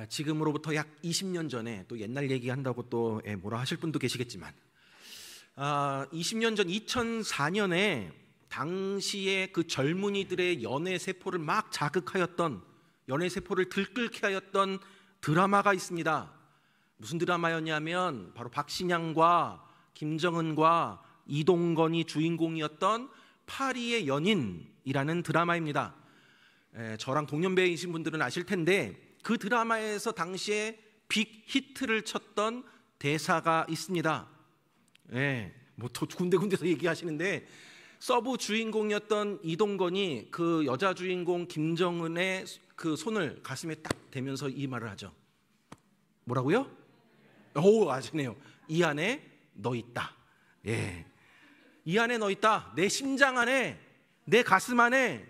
지금으로부터 약 20년 전에, 또 옛날 얘기한다고 또 뭐라 하실 분도 계시겠지만 20년 전 2004년에 당시에 그 젊은이들의 연애 세포를 막 자극하였던, 연애 세포를 들끓게 하였던 드라마가 있습니다. 무슨 드라마였냐면 바로 박신양과 김정은과 이동건이 주인공이었던 파리의 연인이라는 드라마입니다. 저랑 동년배이신 분들은 아실 텐데 그 드라마에서 당시에 빅 히트를 쳤던 대사가 있습니다. 뭐 또 군데군데서 얘기하시는데, 서브 주인공이었던 이동건이 그 여자 주인공 김정은의 그 손을 가슴에 딱 대면서 이 말을 하죠. 뭐라고요? 오, 아시네요. 이 안에 너 있다. 이 안에 너 있다. 내 심장 안에, 내 가슴 안에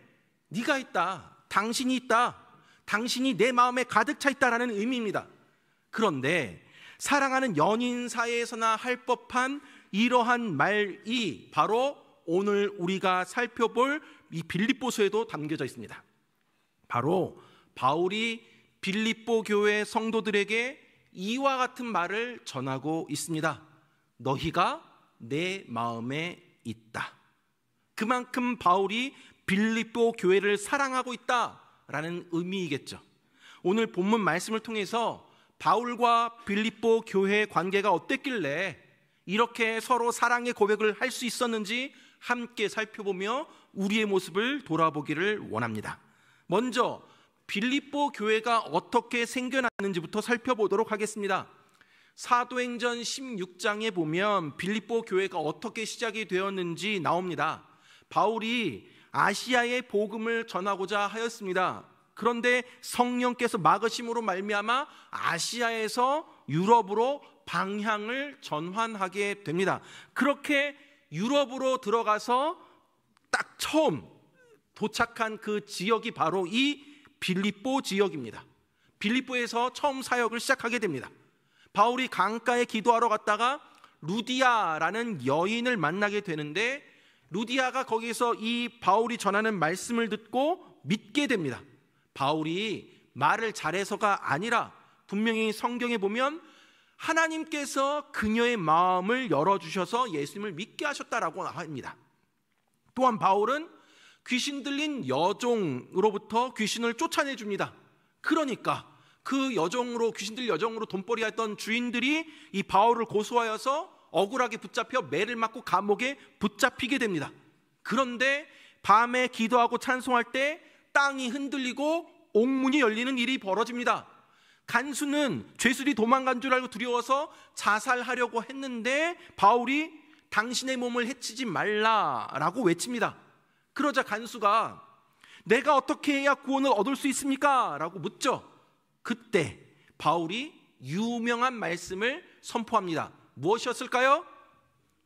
네가 있다. 당신이 있다. 당신이 내 마음에 가득 차 있다라는 의미입니다. 그런데 사랑하는 연인 사이에서나 할 법한 이러한 말이 바로 오늘 우리가 살펴볼 이 빌립보서에도 담겨져 있습니다. 바로 바울이 빌립보 교회 성도들에게 이와 같은 말을 전하고 있습니다. 너희가 내 마음에 있다. 그만큼 바울이 빌립보 교회를 사랑하고 있다라는 의미이겠죠. 오늘 본문 말씀을 통해서 바울과 빌립보 교회의 관계가 어땠길래 이렇게 서로 사랑의 고백을 할 수 있었는지 함께 살펴보며 우리의 모습을 돌아보기를 원합니다. 먼저 빌립보 교회가 어떻게 생겨났는지부터 살펴보도록 하겠습니다. 사도행전 16장에 보면 빌립보 교회가 어떻게 시작이 되었는지 나옵니다. 바울이 아시아의 복음을 전하고자 하였습니다. 그런데 성령께서 막으심으로 말미암아 아시아에서 유럽으로 방향을 전환하게 됩니다. 그렇게 유럽으로 들어가서 딱 처음 도착한 그 지역이 바로 이 빌립보 지역입니다. 빌립보에서 처음 사역을 시작하게 됩니다. 바울이 강가에 기도하러 갔다가 루디아라는 여인을 만나게 되는데, 루디아가 거기서 이 바울이 전하는 말씀을 듣고 믿게 됩니다. 바울이 말을 잘해서가 아니라 분명히 성경에 보면 하나님께서 그녀의 마음을 열어주셔서 예수님을 믿게 하셨다라고 합니다. 또한 바울은 귀신 들린 여종으로부터 귀신을 쫓아내줍니다. 그러니까 그 여종으로, 귀신 들린 여종으로 돈벌이 했던 주인들이 이 바울을 고소하여서 억울하게 붙잡혀 매를 맞고 감옥에 붙잡히게 됩니다. 그런데 밤에 기도하고 찬송할 때 땅이 흔들리고 옥문이 열리는 일이 벌어집니다. 간수는 죄수들이 도망간 줄 알고 두려워서 자살하려고 했는데 바울이 당신의 몸을 해치지 말라라고 외칩니다. 그러자 간수가 내가 어떻게 해야 구원을 얻을 수 있습니까? 라고 묻죠. 그때 바울이 유명한 말씀을 선포합니다. 무엇이었을까요?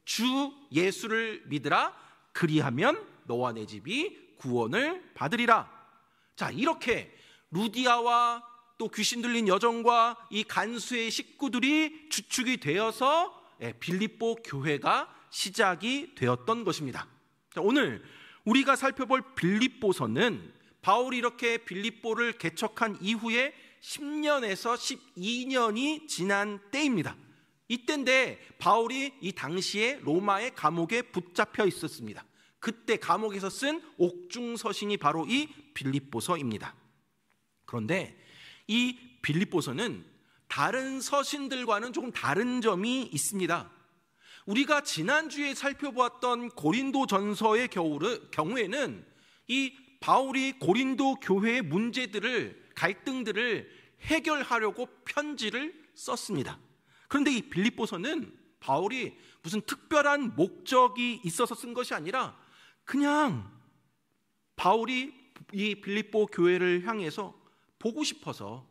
주 예수를 믿으라. 그리하면 너와 내 집이 구원을 받으리라. 자, 이렇게 루디아와 또 귀신 들린 여종과 이 간수의 식구들이 주축이 되어서 빌립보 교회가 시작이 되었던 것입니다. 자, 오늘 우리가 살펴볼 빌립보서는 바울이 이렇게 빌립보를 개척한 이후에 10년에서 12년이 지난 때입니다. 이때인데 바울이 이 당시에 로마의 감옥에 붙잡혀 있었습니다. 그때 감옥에서 쓴 옥중서신이 바로 이 빌립보서입니다. 그런데 이 빌립보서는 다른 서신들과는 조금 다른 점이 있습니다. 우리가 지난주에 살펴보았던 고린도전서의 경우에는 이 바울이 고린도 교회의 문제들을, 갈등들을 해결하려고 편지를 썼습니다. 그런데 이 빌립보서는 바울이 무슨 특별한 목적이 있어서 쓴 것이 아니라 그냥 바울이 이 빌립보 교회를 향해서 보고 싶어서,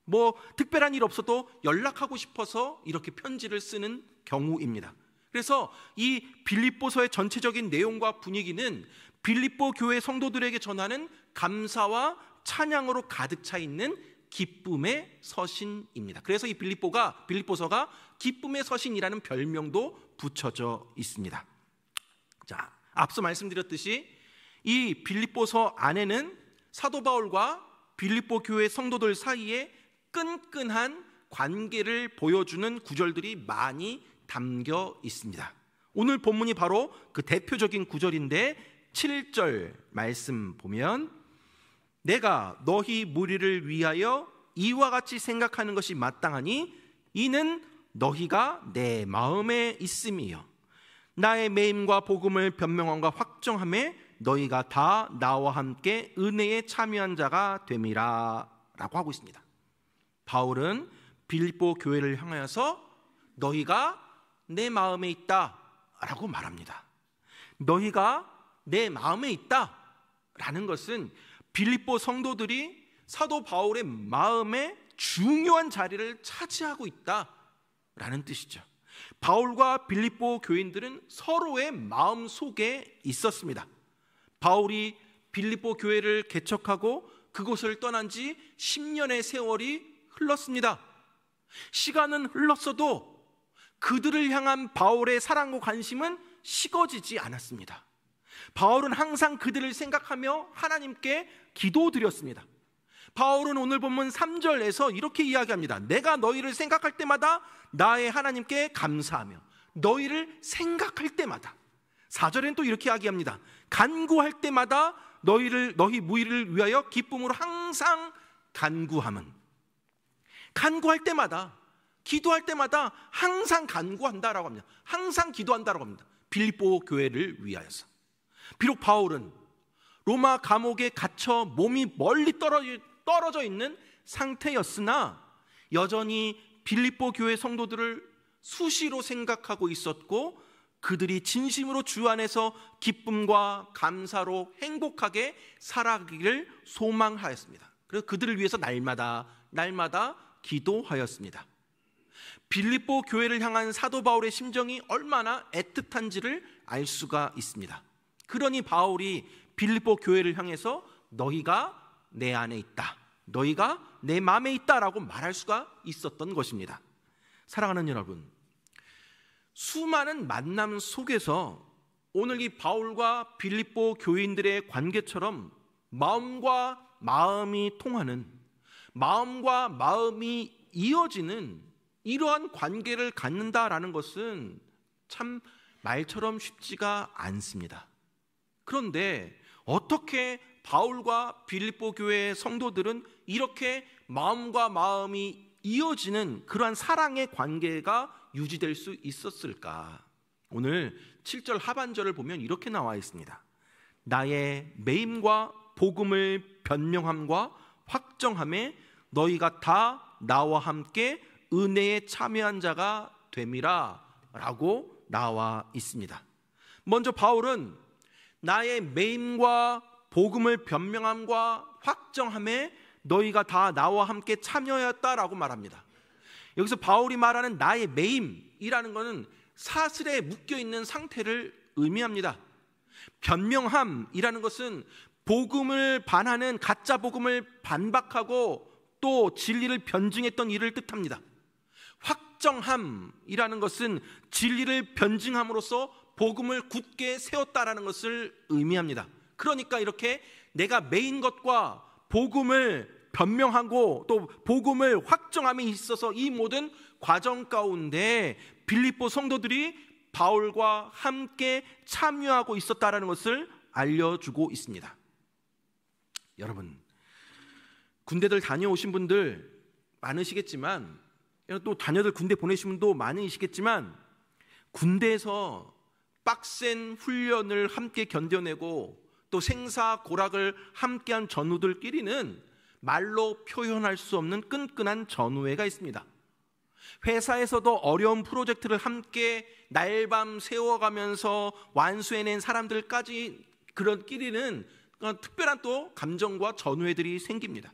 뭐 특별한 일 없어도 연락하고 싶어서 이렇게 편지를 쓰는 경우입니다. 그래서 이 빌립보서의 전체적인 내용과 분위기는 빌립보 교회 성도들에게 전하는 감사와 찬양으로 가득 차 있는 기쁨의 서신입니다. 그래서 이 빌립보서가 기쁨의 서신이라는 별명도 붙여져 있습니다. 자, 앞서 말씀드렸듯이 이 빌립보서 안에는 사도 바울과 빌립보 교회 성도들 사이에 끈끈한 관계를 보여주는 구절들이 많이 담겨 있습니다. 오늘 본문이 바로 그 대표적인 구절인데 7절 말씀 보면 내가 너희 무리를 위하여 이와 같이 생각하는 것이 마땅하니 이는 너희가 내 마음에 있음이요 나의 매임과 복음을 변명함과 확정함에 너희가 다 나와 함께 은혜에 참여한 자가 됨이라 라고 하고 있습니다. 바울은 빌립보 교회를 향하여서 너희가 내 마음에 있다 라고 말합니다. 너희가 내 마음에 있다 라는 것은 빌립보 성도들이 사도 바울의 마음에 중요한 자리를 차지하고 있다 라는 뜻이죠. 바울과 빌립보 교인들은 서로의 마음 속에 있었습니다. 바울이 빌립보 교회를 개척하고 그곳을 떠난 지 10년의 세월이 흘렀습니다. 시간은 흘렀어도 그들을 향한 바울의 사랑과 관심은 식어지지 않았습니다. 바울은 항상 그들을 생각하며 하나님께 기도드렸습니다. 바울은 오늘 본문 3절에서 이렇게 이야기합니다. 내가 너희를 생각할 때마다 나의 하나님께 감사하며 너희를 생각할 때마다. 4절에는 또 이렇게 이야기합니다. 간구할 때마다 너희 무리를 위하여 기쁨으로 항상 간구함은. 간구할 때마다, 기도할 때마다 항상 간구한다라고 합니다. 항상 기도한다라고 합니다. 빌립보 교회를 위하여서. 비록 바울은 로마 감옥에 갇혀 몸이 멀리 떨어져 있는 상태였으나 여전히 빌립보 교회 성도들을 수시로 생각하고 있었고 그들이 진심으로 주 안에서 기쁨과 감사로 행복하게 살아가기를 소망하였습니다. 그래서 그들을 위해서 날마다 기도하였습니다. 빌립보 교회를 향한 사도 바울의 심정이 얼마나 애틋한지를 알 수가 있습니다. 그러니 바울이 빌립보 교회를 향해서 너희가 내 안에 있다, 너희가 내 마음에 있다라고 말할 수가 있었던 것입니다. 사랑하는 여러분, 수많은 만남 속에서 오늘 이 바울과 빌립보 교인들의 관계처럼 마음과 마음이 통하는, 마음과 마음이 이어지는 이러한 관계를 갖는다라는 것은 참 말처럼 쉽지가 않습니다. 그런데 어떻게 바울과 빌립보 교회의 성도들은 이렇게 마음과 마음이 이어지는 그러한 사랑의 관계가 유지될 수 있었을까? 오늘 7절 하반절을 보면 이렇게 나와 있습니다. 나의 매임과 복음을 변명함과 확정함에 너희가 다 나와 함께 은혜에 참여한 자가 됨이라 라고 나와 있습니다. 먼저 바울은 나의 매임과 복음을 변명함과 확정함에 너희가 다 나와 함께 참여하였다라고 말합니다. 여기서 바울이 말하는 나의 매임이라는 것은 사슬에 묶여있는 상태를 의미합니다. 변명함이라는 것은 복음을 반하는 가짜 복음을 반박하고 또 진리를 변증했던 일을 뜻합니다. 확정함이라는 것은 진리를 변증함으로써 복음을 굳게 세웠다라는 것을 의미합니다. 그러니까 이렇게 내가 매인 것과 복음을 변명하고 또 복음을 확정함에 있어서 이 모든 과정 가운데 빌립보 성도들이 바울과 함께 참여하고 있었다라는 것을 알려주고 있습니다. 여러분, 군대들 다녀오신 분들 많으시겠지만 또 자녀들 군대 보내신 분도 많으시겠지만 군대에서 빡센 훈련을 함께 견뎌내고 또 생사고락을 함께한 전우들끼리는 말로 표현할 수 없는 끈끈한 전우애가 있습니다. 회사에서도 어려운 프로젝트를 함께 날밤 세워가면서 완수해낸 사람들까지 그런 끼리는 특별한 또 감정과 전우애들이 생깁니다.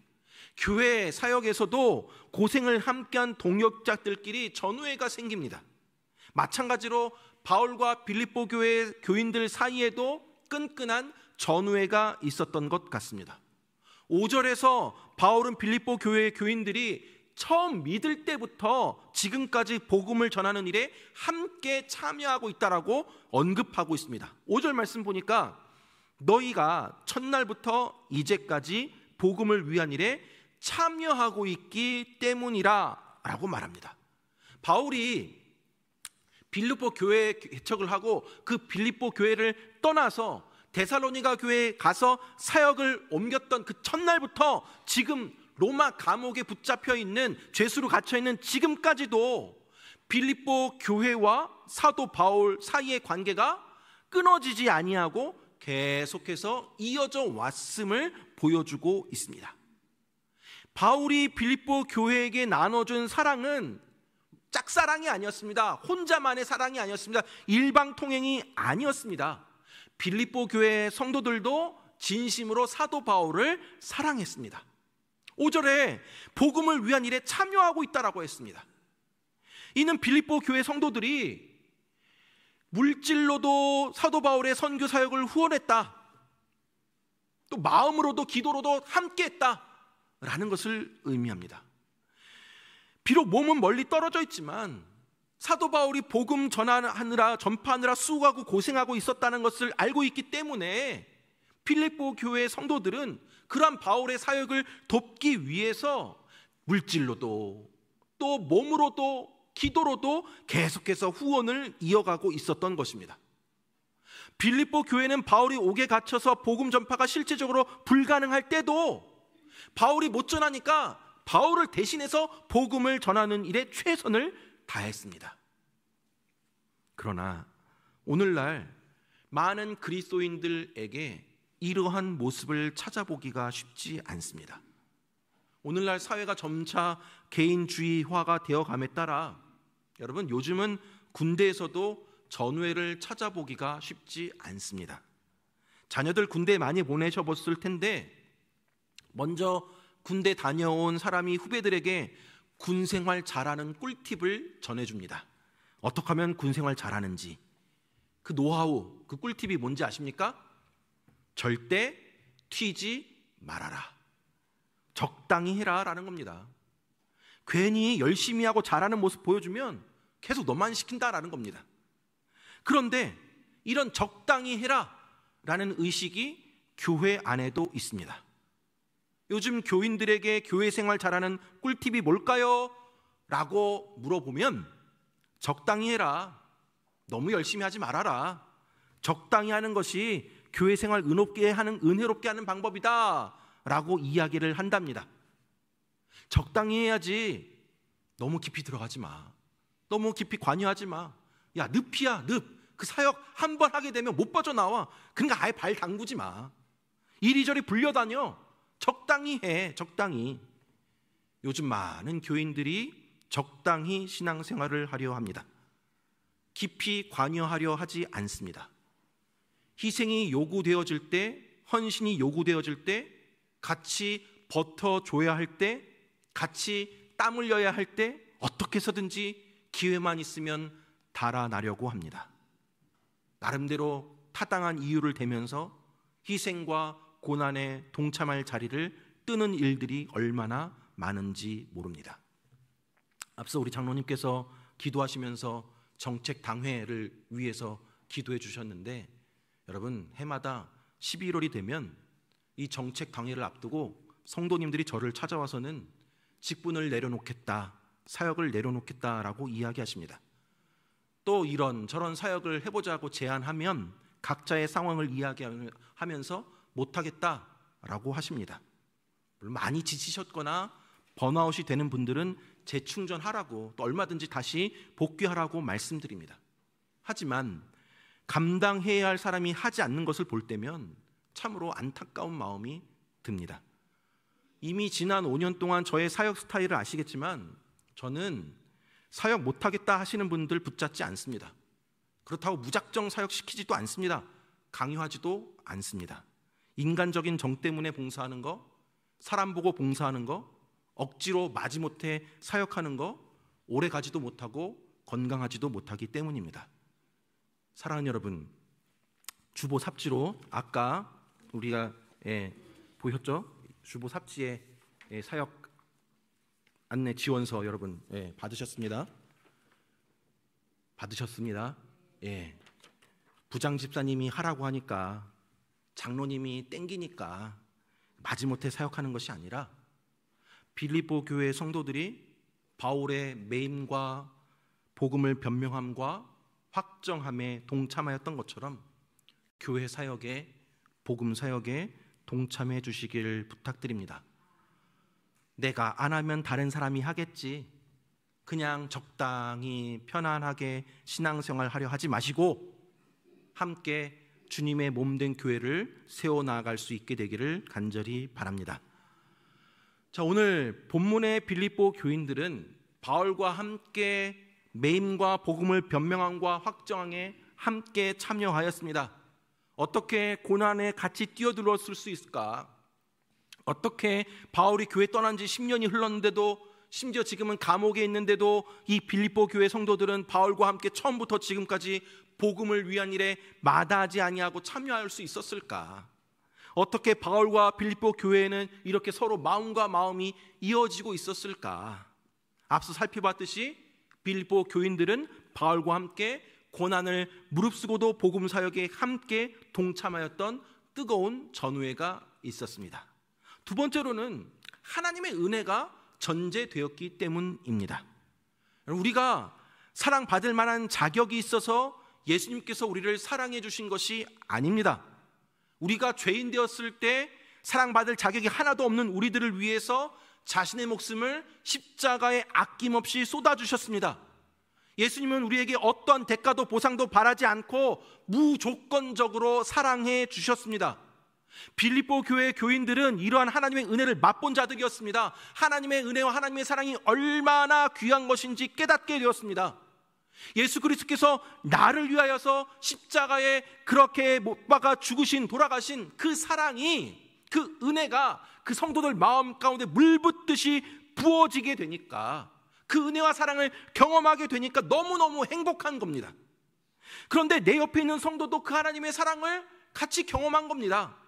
교회 사역에서도 고생을 함께한 동역자들끼리 전우애가 생깁니다. 마찬가지로 바울과 빌립보 교회 교인들 사이에도 끈끈한 전우애가 있었던 것 같습니다. 5절에서 바울은 빌립보 교회의 교인들이 처음 믿을 때부터 지금까지 복음을 전하는 일에 함께 참여하고 있다라고 언급하고 있습니다. 5절 말씀 보니까 너희가 첫날부터 이제까지 복음을 위한 일에 참여하고 있기 때문이라 라고 말합니다. 바울이 빌립보 교회에 개척을 하고 그 빌립보 교회를 떠나서 데살로니가 교회에 가서 사역을 옮겼던 그 첫날부터 지금 로마 감옥에 붙잡혀 있는, 죄수로 갇혀 있는 지금까지도 빌립보 교회와 사도 바울 사이의 관계가 끊어지지 아니하고 계속해서 이어져 왔음을 보여주고 있습니다. 바울이 빌립보 교회에게 나눠준 사랑은 짝사랑이 아니었습니다. 혼자만의 사랑이 아니었습니다. 일방통행이 아니었습니다. 빌립보 교회 성도들도 진심으로 사도 바울을 사랑했습니다. 5절에 복음을 위한 일에 참여하고 있다라고 했습니다. 이는 빌립보 교회 성도들이 물질로도 사도 바울의 선교 사역을 후원했다, 또 마음으로도 기도로도 함께했다라는 것을 의미합니다. 비록 몸은 멀리 떨어져 있지만 사도 바울이 복음 전파하느라 수고하고 고생하고 있었다는 것을 알고 있기 때문에 빌립보 교회 성도들은 그러한 바울의 사역을 돕기 위해서 물질로도 또 몸으로도 기도로도 계속해서 후원을 이어가고 있었던 것입니다. 빌립보 교회는 바울이 옥에 갇혀서 복음 전파가 실제적으로 불가능할 때도 바울이 못 전하니까 바울을 대신해서 복음을 전하는 일에 최선을 다했습니다. 그러나 오늘날 많은 그리스도인들에게 이러한 모습을 찾아보기가 쉽지 않습니다. 오늘날 사회가 점차 개인주의화가 되어감에 따라 여러분, 요즘은 군대에서도 전우회를 찾아보기가 쉽지 않습니다. 자녀들 군대 많이 보내셔봤을 텐데 먼저 군대 다녀온 사람이 후배들에게 군생활 잘하는 꿀팁을 전해줍니다. 어떻게 하면 군생활 잘하는지, 그 노하우, 그 꿀팁이 뭔지 아십니까? 절대 튀지 말아라, 적당히 해라 라는 겁니다. 괜히 열심히 하고 잘하는 모습 보여주면 계속 너만 시킨다라는 겁니다. 그런데 이런 적당히 해라 라는 의식이 교회 안에도 있습니다. 요즘 교인들에게 교회 생활 잘하는 꿀팁이 뭘까요? 라고 물어보면 적당히 해라, 너무 열심히 하지 말아라, 적당히 하는 것이 교회 생활 은혜롭게 하는 방법이다 라고 이야기를 한답니다. 적당히 해야지, 너무 깊이 들어가지 마, 너무 깊이 관여하지 마. 야, 늪이야, 늪. 그 사역 한 번 하게 되면 못 빠져나와. 그러니까 아예 발 담그지 마. 이리저리 불려다녀. 적당히 해, 적당히. 요즘 많은 교인들이 적당히 신앙생활을 하려 합니다. 깊이 관여하려 하지 않습니다. 희생이 요구되어질 때, 헌신이 요구되어질 때, 같이 버텨줘야 할 때, 같이 땀 흘려야 할 때 어떻게 해서든지 기회만 있으면 달아나려고 합니다. 나름대로 타당한 이유를 대면서 희생과 고난에 동참할 자리를 뜨는 일들이 얼마나 많은지 모릅니다. 앞서 우리 장로님께서 기도하시면서 정책 당회를 위해서 기도해 주셨는데, 여러분, 해마다 11월이 되면 이 정책 당회를 앞두고 성도님들이 저를 찾아와서는 직분을 내려놓겠다, 사역을 내려놓겠다라고 이야기하십니다. 또 이런 저런 사역을 해보자고 제안하면 각자의 상황을 이야기하면서 못하겠다라고 하십니다. 물론 많이 지치셨거나 번아웃이 되는 분들은 재충전하라고, 또 얼마든지 다시 복귀하라고 말씀드립니다. 하지만 감당해야 할 사람이 하지 않는 것을 볼 때면 참으로 안타까운 마음이 듭니다. 이미 지난 5년 동안 저의 사역 스타일을 아시겠지만 저는 사역 못하겠다 하시는 분들 붙잡지 않습니다. 그렇다고 무작정 사역시키지도 않습니다. 강요하지도 않습니다. 인간적인 정 때문에 봉사하는 거, 사람 보고 봉사하는 거, 억지로 마지못해 사역하는 거, 오래 가지도 못하고 건강하지도 못하기 때문입니다. 사랑하는 여러분, 주보 삽지로 아까 우리가 보셨죠? 주보 삽지에 사역 안내 지원서 여러분 받으셨습니다. 부장 집사님이 하라고 하니까, 장로님이 땡기니까 마지못해 사역하는 것이 아니라 빌립보 교회 성도들이 바울의 매임과 복음을 변명함과 확정함에 동참하였던 것처럼 교회 사역에, 복음 사역에 동참해 주시길 부탁드립니다. 내가 안 하면 다른 사람이 하겠지, 그냥 적당히 편안하게 신앙생활 하려 하지 마시고 함께 주님의 몸된 교회를 세워나갈 수 있게 되기를 간절히 바랍니다. 자, 오늘 본문의 빌립보 교인들은 바울과 함께 매임과 복음을 변명함과 확정함에 함께 참여하였습니다. 어떻게 고난에 같이 뛰어들었을 수 있을까? 어떻게 바울이 교회 떠난 지 10년이 흘렀는데도, 심지어 지금은 감옥에 있는데도 이 빌립보 교회 성도들은 바울과 함께 처음부터 지금까지 복음을 위한 일에 마다하지 아니하고 참여할 수 있었을까? 어떻게 바울과 빌립보 교회에는 이렇게 서로 마음과 마음이 이어지고 있었을까? 앞서 살펴봤듯이 빌립보 교인들은 바울과 함께 고난을 무릅쓰고도 복음 사역에 함께 동참하였던 뜨거운 전우회가 있었습니다. 두 번째로는 하나님의 은혜가 전제되었기 때문입니다. 우리가 사랑받을 만한 자격이 있어서 예수님께서 우리를 사랑해 주신 것이 아닙니다. 우리가 죄인 되었을 때 사랑받을 자격이 하나도 없는 우리들을 위해서 자신의 목숨을 십자가에 아낌없이 쏟아주셨습니다. 예수님은 우리에게 어떤 대가도 보상도 바라지 않고 무조건적으로 사랑해 주셨습니다. 빌립보 교회 교인들은 이러한 하나님의 은혜를 맛본 자들이었습니다. 하나님의 은혜와 하나님의 사랑이 얼마나 귀한 것인지 깨닫게 되었습니다. 예수 그리스도께서 나를 위하여서 십자가에 그렇게 못 박아 죽으신, 돌아가신 그 사랑이, 그 은혜가 그 성도들 마음 가운데 물붓듯이 부어지게 되니까, 그 은혜와 사랑을 경험하게 되니까 너무너무 행복한 겁니다. 그런데 내 옆에 있는 성도도 그 하나님의 사랑을 같이 경험한 겁니다.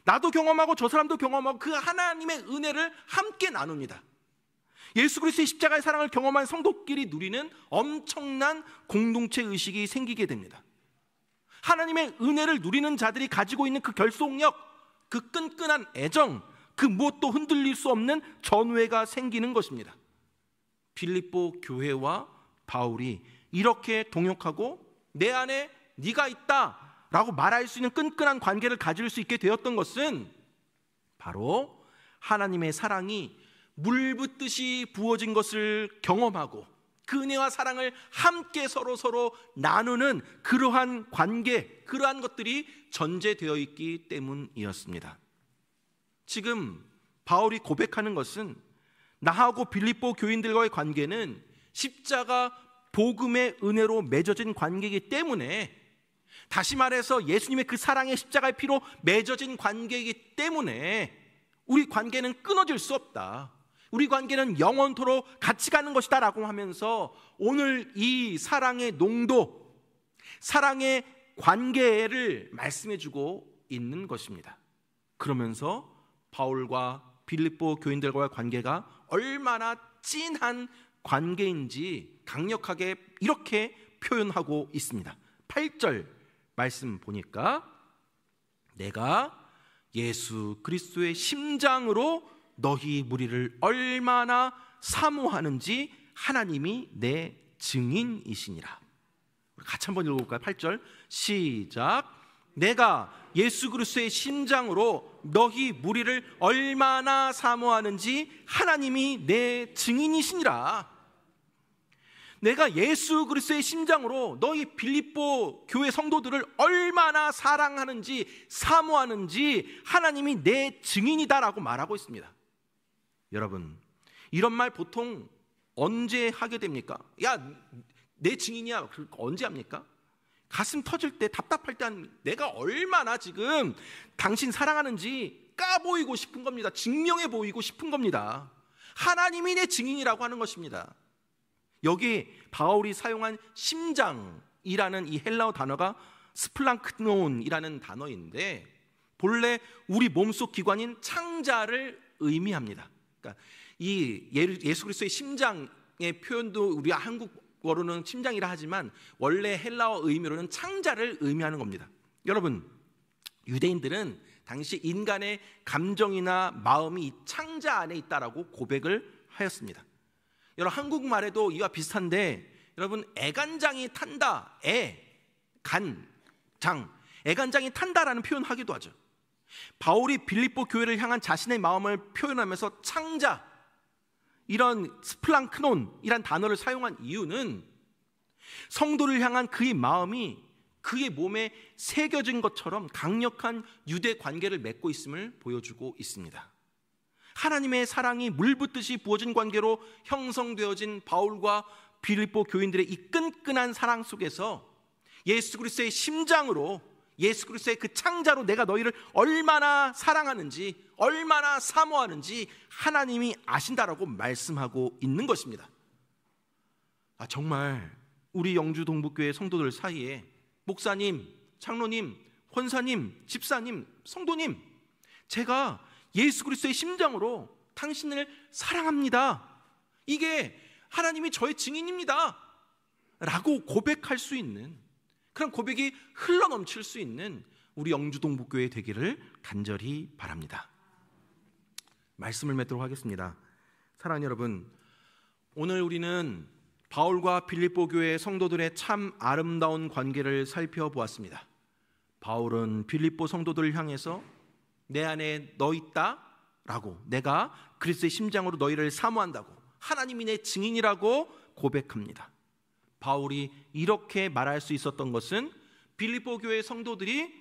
나도 경험하고 저 사람도 경험하고 그 하나님의 은혜를 함께 나눕니다. 예수 그리스도의 십자가의 사랑을 경험한 성도끼리 누리는 엄청난 공동체 의식이 생기게 됩니다. 하나님의 은혜를 누리는 자들이 가지고 있는 그 결속력, 그 끈끈한 애정, 그 무엇도 흔들릴 수 없는 전우회가 생기는 것입니다. 빌립보 교회와 바울이 이렇게 동역하고 내 안에 네가 있다 라고 말할 수 있는 끈끈한 관계를 가질 수 있게 되었던 것은 바로 하나님의 사랑이 물붓듯이 부어진 것을 경험하고 그 은혜와 사랑을 함께 서로 나누는 그러한 관계, 그러한 것들이 전제되어 있기 때문이었습니다. 지금 바울이 고백하는 것은 나하고 빌립보 교인들과의 관계는 십자가 복음의 은혜로 맺어진 관계이기 때문에, 다시 말해서 예수님의 그 사랑의 십자가의 피로 맺어진 관계이기 때문에 우리 관계는 끊어질 수 없다, 우리 관계는 영원토록 같이 가는 것이다 라고 하면서 오늘 이 사랑의 농도, 사랑의 관계를 말씀해주고 있는 것입니다. 그러면서 바울과 빌립보 교인들과의 관계가 얼마나 찐한 관계인지 강력하게 이렇게 표현하고 있습니다. 8절 말씀 보니까 내가 예수 그리스도의 심장으로 너희 무리를 얼마나 사모하는지 하나님이 내 증인이시니라. 같이 한번 읽어볼까요? 8절 시작. 내가 예수 그리스도의 심장으로 너희 무리를 얼마나 사모하는지 하나님이 내 증인이시니라. 내가 예수 그리스도의 심장으로 너희 빌립보 교회 성도들을 얼마나 사랑하는지 사모하는지 하나님이 내 증인이다라고 말하고 있습니다. 여러분, 이런 말 보통 언제 하게 됩니까? 야, 내 증인이야. 언제 합니까? 가슴 터질 때, 답답할 때 내가 얼마나 지금 당신 사랑하는지 까보이고 싶은 겁니다. 증명해 보이고 싶은 겁니다. 하나님이 내 증인이라고 하는 것입니다. 여기 바울이 사용한 심장이라는 이 헬라어 단어가 스플랑크논이라는 단어인데 본래 우리 몸속 기관인 창자를 의미합니다. 그러니까 이 예수 그리스도의 심장의 표현도 우리 한국어로는 심장이라 하지만 원래 헬라어 의미로는 창자를 의미하는 겁니다. 여러분, 유대인들은 당시 인간의 감정이나 마음이 이 창자 안에 있다라고 고백을 하였습니다. 여러분, 한국말에도 이와 비슷한데, 여러분, 애간장이 탄다, 애간장이 탄다라는 표현을 하기도 하죠. 바울이 빌립보 교회를 향한 자신의 마음을 표현하면서 창자, 이런 스플랑크논이란 단어를 사용한 이유는 성도를 향한 그의 마음이 그의 몸에 새겨진 것처럼 강력한 유대 관계를 맺고 있음을 보여주고 있습니다. 하나님의 사랑이 물붓듯이 부어진 관계로 형성되어진 바울과 빌립보 교인들의 이 끈끈한 사랑 속에서 예수 그리스도의 심장으로, 예수 그리스도의 그 창자로 내가 너희를 얼마나 사랑하는지, 얼마나 사모하는지 하나님이 아신다라고 말씀하고 있는 것입니다. 정말 우리 영주 동북교회 성도들 사이에 목사님, 장로님, 권사님, 집사님, 성도님, 제가 예수 그리스도의 심장으로 당신을 사랑합니다, 이게 하나님이 저의 증인입니다 라고 고백할 수 있는, 그런 고백이 흘러넘칠 수 있는 우리 영주 동북교회 되기를 간절히 바랍니다. 말씀을 맺도록 하겠습니다. 사랑하는 여러분, 오늘 우리는 바울과 빌립보 교회 성도들의 참 아름다운 관계를 살펴보았습니다. 바울은 빌립보 성도들을 향해서 내 안에 너 있다 라고, 내가 그리스도의 심장으로 너희를 사모한다고, 하나님이 내 증인이라고 고백합니다. 바울이 이렇게 말할 수 있었던 것은 빌립보 교회 성도들이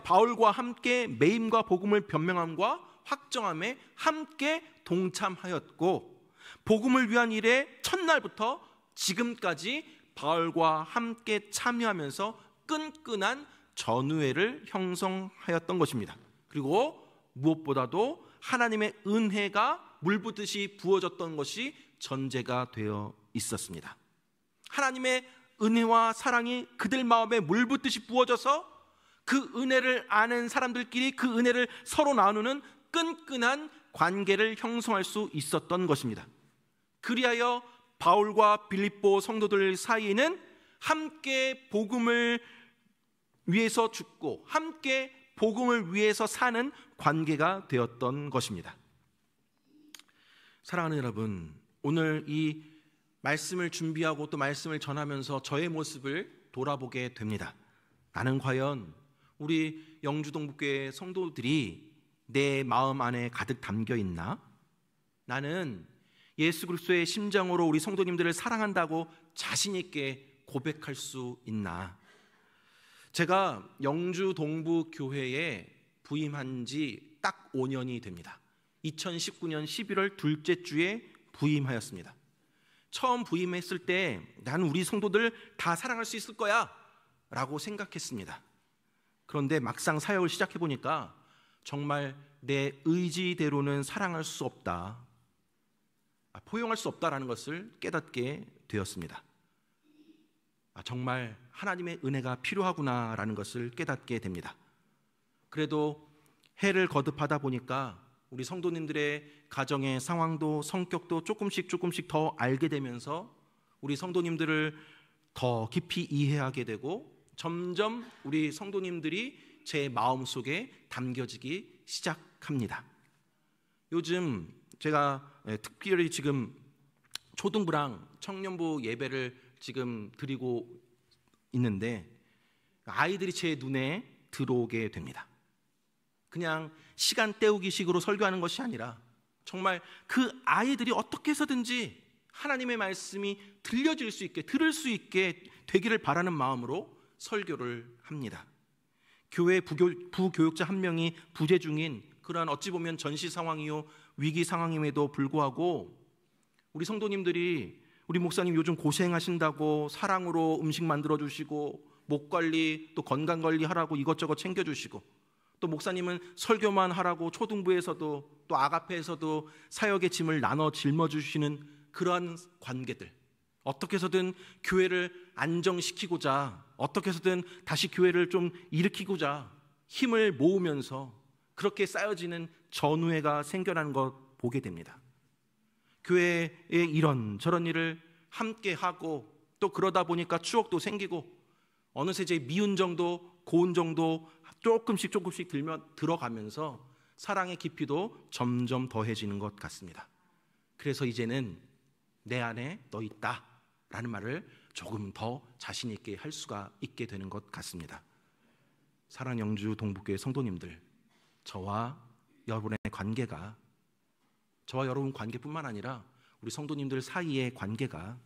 바울과 함께 매임과 복음을 변명함과 확정함에 함께 동참하였고, 복음을 위한 일에 첫날부터 지금까지 바울과 함께 참여하면서 끈끈한 전우회를 형성하였던 것입니다. 그리고 무엇보다도 하나님의 은혜가 물붓듯이 부어졌던 것이 전제가 되어 있었습니다. 하나님의 은혜와 사랑이 그들 마음에 물붓듯이 부어져서 그 은혜를 아는 사람들끼리 그 은혜를 서로 나누는 끈끈한 관계를 형성할 수 있었던 것입니다. 그리하여 바울과 빌립보 성도들 사이에는 함께 복음을 위해서 죽고 함께 복음을 위해서 사는 관계가 되었던 것입니다. 사랑하는 여러분, 오늘 이 말씀을 준비하고 또 말씀을 전하면서 저의 모습을 돌아보게 됩니다. 나는 과연 우리 영주동북교회 성도들이 내 마음 안에 가득 담겨 있나? 나는 예수 그리스도의 심장으로 우리 성도님들을 사랑한다고 자신 있게 고백할 수 있나? 제가 영주동북교회에 부임한 지 딱 5년이 됩니다. 2019년 11월 둘째 주에 부임하였습니다. 처음 부임했을 때 나는 우리 성도들 다 사랑할 수 있을 거야 라고 생각했습니다. 그런데 막상 사역을 시작해 보니까 정말 내 의지대로는 사랑할 수 없다, 포용할 수 없다라는 것을 깨닫게 되었습니다. 정말 하나님의 은혜가 필요하구나라는 것을 깨닫게 됩니다. 그래도 해를 거듭하다 보니까 우리 성도님들의 가정의 상황도 성격도 조금씩 더 알게 되면서 우리 성도님들을 더 깊이 이해하게 되고 점점 우리 성도님들이 제 마음속에 담겨지기 시작합니다. 요즘 제가 특별히 지금 초등부랑 청년부 예배를 지금 드리고 있는데 아이들이 제 눈에 들어오게 됩니다. 그냥 시간 때우기 식으로 설교하는 것이 아니라 정말 그 아이들이 어떻게 해서든지 하나님의 말씀이 들려질 수 있게, 들을 수 있게 되기를 바라는 마음으로 설교를 합니다. 교회 부교육자 한 명이 부재 중인 그러한 어찌 보면 전시 상황이요 위기 상황임에도 불구하고 우리 성도님들이 우리 목사님 요즘 고생하신다고 사랑으로 음식 만들어주시고 목관리 또 건강관리 하라고 이것저것 챙겨주시고 또 목사님은 설교만 하라고 초등부에서도 또 아가페에서도 사역의 짐을 나눠 짊어주시는 그러한 관계들, 어떻게 해서든 교회를 안정시키고자, 어떻게 해서든 다시 교회를 좀 일으키고자 힘을 모으면서 그렇게 쌓여지는 전우회가 생겨나는 것 보게 됩니다. 교회에 이런 저런 일을 함께 하고 또 그러다 보니까 추억도 생기고 어느새 제 미운정도 고운 정도 조금씩 들어가면서 사랑의 깊이도 점점 더해지는 것 같습니다. 그래서 이제는 내 안에 너 있다 라는 말을 조금 더 자신 있게 할 수가 있게 되는 것 같습니다. 사랑하는 영주 동북교회 성도님들, 저와 여러분의 관계가, 저와 여러분 관계뿐만 아니라 우리 성도님들 사이의 관계가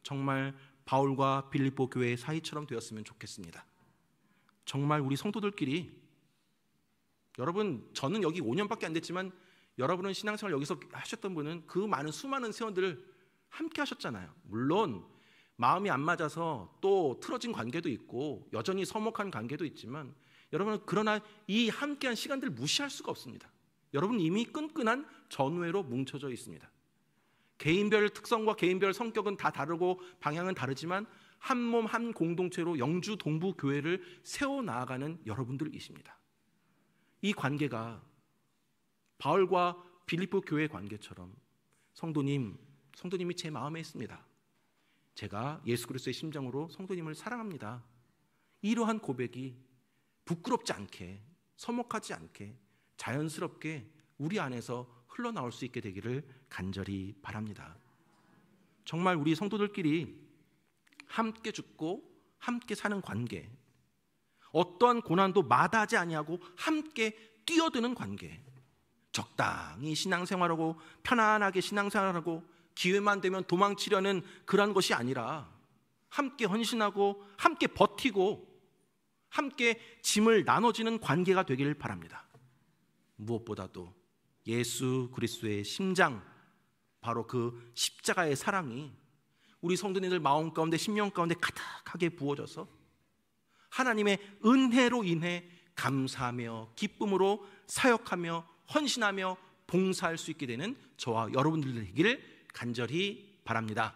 정말 바울과 빌립보 교회의 사이처럼 되었으면 좋겠습니다. 정말 우리 성도들끼리, 여러분 저는 여기 5년밖에 안 됐지만 여러분은 신앙생활 여기서 하셨던 분은 그 많은 수많은 세원들을 함께 하셨잖아요. 물론 마음이 안 맞아서 또 틀어진 관계도 있고 여전히 서먹한 관계도 있지만 여러분은 그러나 이 함께한 시간들을 무시할 수가 없습니다. 여러분 이미 끈끈한 전우회로 뭉쳐져 있습니다. 개인별 특성과 개인별 성격은 다 다르고 방향은 다르지만 한 몸 한 공동체로 영주 동부교회를 세워나가는 여러분들이십니다. 이 관계가 바울과 빌립보 교회의 관계처럼 성도님이 제 마음에 있습니다. 제가 예수 그리스도의 심정으로 성도님을 사랑합니다. 이러한 고백이 부끄럽지 않게, 서먹하지 않게, 자연스럽게 우리 안에서 흘러나올 수 있게 되기를 간절히 바랍니다. 정말 우리 성도들끼리 함께 죽고 함께 사는 관계, 어떠한 고난도 마다하지 아니하고 함께 뛰어드는 관계, 적당히 신앙생활하고 편안하게 신앙생활하고 기회만 되면 도망치려는 그런 것이 아니라 함께 헌신하고 함께 버티고 함께 짐을 나눠지는 관계가 되기를 바랍니다. 무엇보다도 예수 그리스도의 심장, 바로 그 십자가의 사랑이 우리 성도님들 마음 가운데 심령 가운데 가득하게 부어져서 하나님의 은혜로 인해 감사하며 기쁨으로 사역하며 헌신하며 봉사할 수 있게 되는 저와 여러분들 되기를 간절히 바랍니다.